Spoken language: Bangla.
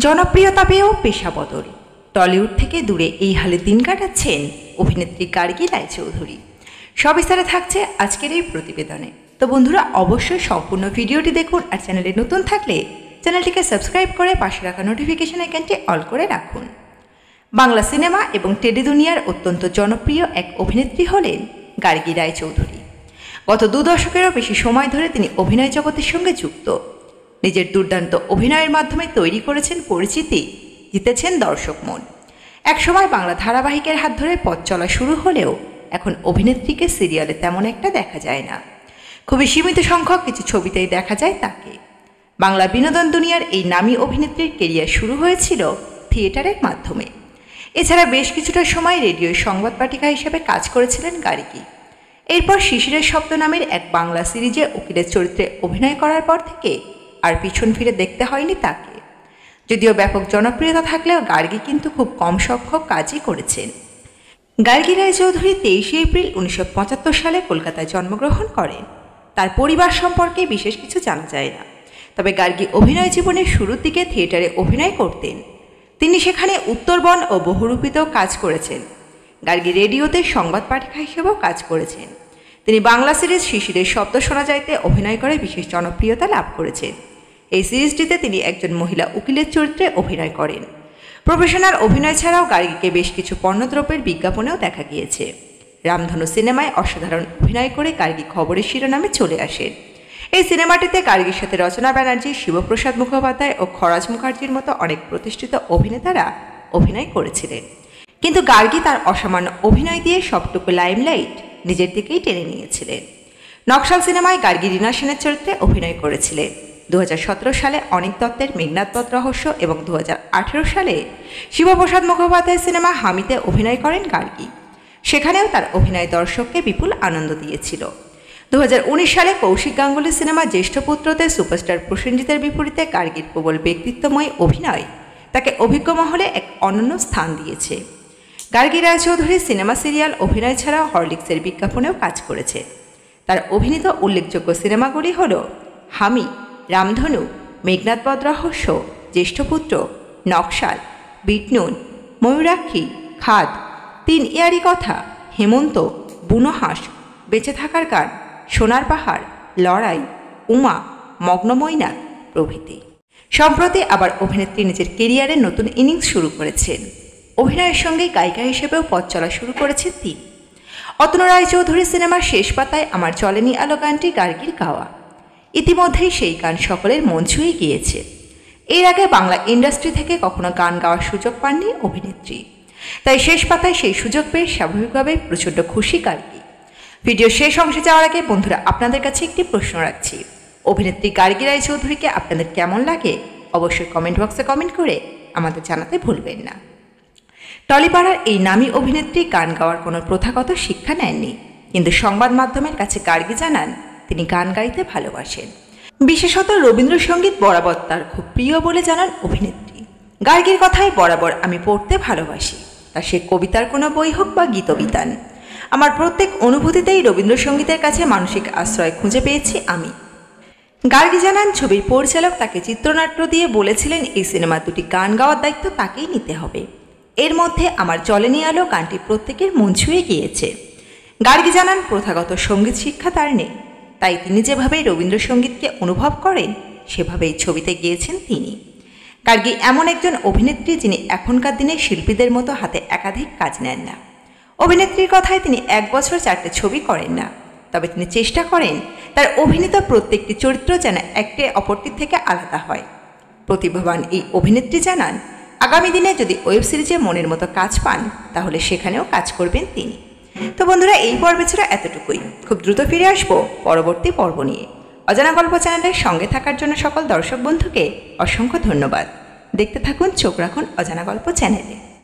জনপ্রিয়তা পেয়েও পেশা বদল, টলিউড থেকে দূরে এই হালে দিন কাটাচ্ছেন অভিনেত্রী গার্গী রায়চৌধুরী। সবিস্তারে থাকছে আজকের এই প্রতিবেদনে। তো বন্ধুরা, অবশ্যই সম্পূর্ণ ভিডিওটি দেখুন, আর চ্যানেলে নতুন থাকলে চ্যানেলটিকে সাবস্ক্রাইব করে পাশে রাখা নোটিফিকেশন আইকনটি অল করে রাখুন। বাংলা সিনেমা এবং টেলি দুনিয়ার অত্যন্ত জনপ্রিয় এক অভিনেত্রী হলেন গার্গী রায়চৌধুরী। গত 2 দশকেরও বেশি সময় ধরে তিনি অভিনয় জগতের সঙ্গে যুক্ত। নিজের দুর্দান্ত অভিনয়ের মাধ্যমে তৈরি করেছেন পরিচিতি, জিতেছেন দর্শক মন। একসময় বাংলা ধারাবাহিকের হাত ধরে পথ চলা শুরু হলেও এখন অভিনেত্রীকে সিরিয়ালে তেমন একটা দেখা যায় না। খুবই সীমিত সংখ্যক কিছু ছবিতেই দেখা যায় তাকে। বাংলা বিনোদন দুনিয়ার এই নামী অভিনেত্রীর কেরিয়ার শুরু হয়েছিল থিয়েটারের মাধ্যমে। এছাড়া বেশ কিছুটা সময় রেডিওর সংবাদ পাঠিকা হিসেবে কাজ করেছিলেন গার্গী। এরপর শিশিরের শব্দ নামের এক বাংলা সিরিজে উকিলের চরিত্রে অভিনয় করার পর থেকে আর পিছন ফিরে দেখতে হয়নি তাকে। যদিও ব্যাপক জনপ্রিয়তা থাকলেও গার্গী কিন্তু খুব কম সংখ্যক কাজই করেছেন। গার্গী রায়চৌধুরী 23 এপ্রিল 1975 সালে কলকাতায় জন্মগ্রহণ করেন। তার পরিবার সম্পর্কে বিশেষ কিছু জানা যায় না, তবে গার্গী অভিনয় জীবনের শুরুর দিকে থিয়েটারে অভিনয় করতেন। তিনি সেখানে উত্তরবন ও বহুরূপীতেও কাজ করেছেন। গার্গী রেডিওতে সংবাদ পাঠিকা হিসেবেও কাজ করেছেন। তিনি বাংলা সিরিজ শিশিরের শব্দ শোনা যাইতে অভিনয় করে বিশেষ জনপ্রিয়তা লাভ করেছেন। এই সিরিজটিতে তিনি একজন মহিলা উকিলের চরিত্রে অভিনয় করেন। প্রফেশনাল অভিনয় ছাড়াও গার্গীকে বেশ কিছু পণ্যদ্রব্যের বিজ্ঞাপনেও দেখা গিয়েছে। রামধনু সিনেমায় অসাধারণ অভিনয় করে গার্গী খবরের শিরোনামে চলে আসেন। এই সিনেমাটিতে গার্গীর সাথে রচনা ব্যানার্জি, শিবপ্রসাদ মুখোপাধ্যায় ও খরাজ মুখার্জির মতো অনেক প্রতিষ্ঠিত অভিনেতারা অভিনয় করেছিলেন। কিন্তু গার্গী তার অসামান্য অভিনয় দিয়ে সবটুকু লাইমলাইট নিজের দিকেই টেনে নিয়েছিলেন। নকশাল সিনেমায় গার্গী রীনা সেনের চরিত্রে অভিনয় করেছিলেন। 2017 সালে অনিক দত্তের মেঘনাদ পথ রহস্য এবং 2018 সালে শিবপ্রসাদ মুখোপাধ্যায় সিনেমা হামিতে অভিনয় করেন গার্গী। সেখানেও তার অভিনয় দর্শককে বিপুল আনন্দ দিয়েছিল। 2019 সালে কৌশিক গাঙ্গুলি সিনেমা জ্যেষ্ঠ পুত্রতে সুপারস্টার প্রসেনজিতের বিপরীতে গার্গীর প্রবল ব্যক্তিত্বময় অভিনয় তাকে অভিজ্ঞ মহলে এক অনন্য স্থান দিয়েছে। গার্গী রায়চৌধুরী সিনেমা, সিরিয়াল অভিনয় ছাড়াও হরলিক্সের বিজ্ঞাপনেও কাজ করেছে। তার অভিনীত উল্লেখযোগ্য সিনেমাগুলি হল হামি, রামধনু, মেঘনাদ পথ রহস্য, জ্যেষ্ঠপুত্র, নকশাল, বিটনুন, ময়ূরাক্ষী, খাদ, 3 ইয়ারি কথা, হেমন্ত, বুনোহাঁস, বেঁচে থাকার গান, সোনার পাহাড়, লড়াই, উমা, মগ্নময়নাথ প্রভৃতি। সম্প্রতি আবার অভিনেত্রী নিজের কেরিয়ারের নতুন ইনিংস শুরু করেছেন। অভিনয়ের সঙ্গে গায়িকা হিসেবেও পথ চলা শুরু করেছেন তিনি। অতনু রায়চৌধুরী সিনেমার শেষ পাতায় আমার চলেনি আলো গানটি গার্গীর গাওয়া। ইতিমধ্যেই সেই গান সকলের মন ছুঁয়ে গিয়েছে। এর আগে বাংলা ইন্ডাস্ট্রি থেকে কখনো গান গাওয়ার সুযোগ পাননি অভিনেত্রী, তাই শেষ পাতায় সেই সুযোগ পেয়ে স্বাভাবিকভাবে প্রচণ্ড খুশি গার্গী। ভিডিও শেষ অংশে যাওয়ার আগে বন্ধুরা, আপনাদের কাছে একটি প্রশ্ন রাখছি। অভিনেত্রী গার্গী রায়চৌধুরীকে আপনাদের কেমন লাগে অবশ্যই কমেন্ট বক্সে কমেন্ট করে আমাদের জানাতে ভুলবেন না। টলিপাড়ার এই নামী অভিনেত্রী গান গাওয়ার কোনো প্রথাগত শিক্ষা নেননি, কিন্তু সংবাদ মাধ্যমের কাছে গার্গী জানান তিনি গান গাইতে ভালোবাসেন। বিশেষত রবীন্দ্রসঙ্গীত বরাবর তার খুব প্রিয় বলে জানান অভিনেত্রী। গার্গীর কথায় বরাবর আমি পড়তে ভালোবাসি, তা সে কবিতার কোনো বই হোক বা গীতবিতান। আমার প্রত্যেক অনুভূতিতেই রবীন্দ্রসঙ্গীতের কাছে মানসিক আশ্রয় খুঁজে পেয়েছি আমি। গার্গী জানান ছবির পরিচালক তাকে চিত্রনাট্য দিয়ে বলেছিলেন এই সিনেমার 2টি গান গাওয়ার দায়িত্ব তাকেই নিতে হবে। এর মধ্যে আমার চলেনি আলো গানটি প্রত্যেকের মন ছুঁয়ে গিয়েছে। গার্গী জানান প্রথাগত সঙ্গীত শিক্ষা তার নেই, তাই তিনি যেভাবে রবীন্দ্রসঙ্গীতকে অনুভব করেন সেভাবেই ছবিতে গিয়েছেন তিনি। গার্গী এমন একজন অভিনেত্রী যিনি এখনকার দিনে শিল্পীদের মতো হাতে একাধিক কাজ নেন না। অভিনেত্রীর কথায় তিনি 1 বছর 4টে ছবি করেন না, তবে তিনি চেষ্টা করেন তার অভিনীত প্রত্যেকটি চরিত্র যেন একটি অপরটির থেকে আলাদা হয়। প্রতিভাবান এই অভিনেত্রী জানান আগামী দিনে যদি ওয়েব সিরিজে মনের মতো কাজ পান তাহলে সেখানেও কাজ করবেন তিনি। তো বন্ধুরা, এই পর্বে ছিল এতটুকুই। খুব দ্রুত ফিরে আসবো পরবর্তী পর্ব নিয়ে। অজানা গল্প চ্যানেলের সঙ্গে থাকার জন্য সকল দর্শক বন্ধুকে অসংখ্য ধন্যবাদ। দেখতে থাকুন, চোখ রাখুন অজানা গল্প চ্যানেলে।